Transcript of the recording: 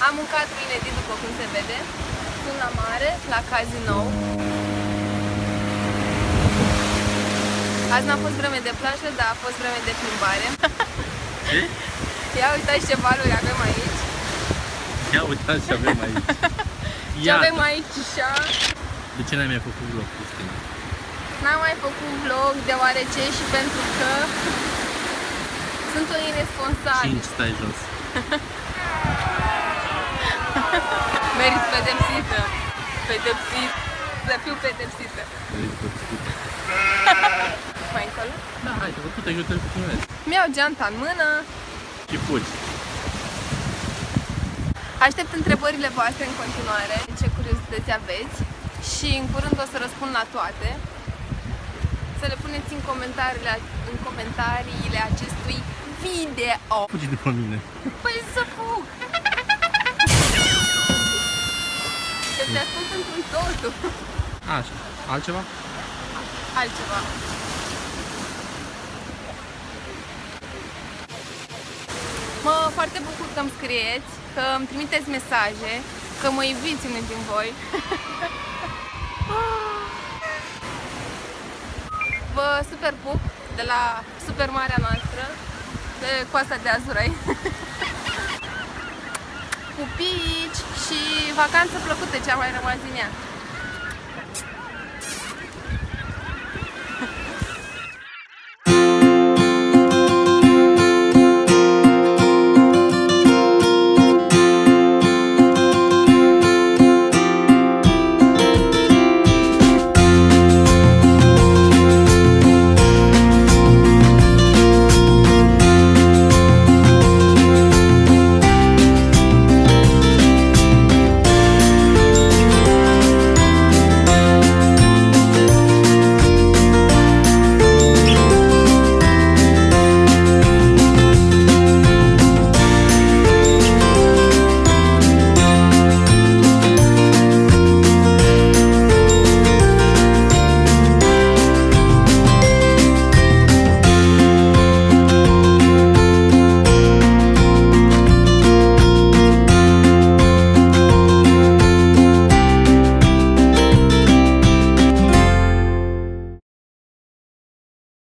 Am un cadru inedit, după cum se vede. Sunt la mare, la cazinou. Azi n-a fost vreme de plajă, dar a fost vreme de plimbare. Ce? Ia uitați ce valuri avem aici. Ia uitați ce avem aici. Ce avem aici așa. De ce n-ai mai făcut vlog, Cristina? N-am mai făcut vlog deoarece și pentru că sunt o irresponsabilă. 5, stai jos. Merit pedepsită. Pedepsit. Să fiu pedepsită. Mai încolo? Da, hai, te făcut, ajută-l cu tine. Mi-au geanta în mână. Și fugi. Aștept întrebările voastre în continuare, ce curiozități aveți și în curând o să răspund la toate. Să le puneți în comentariile acestui video. Fugi după mine. Păi să fug! Că te ascult într-un totul. Așa, altceva? Altceva. Mă foarte bucur că îmi scrieți, că îmi trimiteți mesaje, că mă iubiți unii din voi. Vă super pup de la super marea noastră, de Coasta de Azurai. Pupici și vacanță plăcută ce a mai rămas din ea.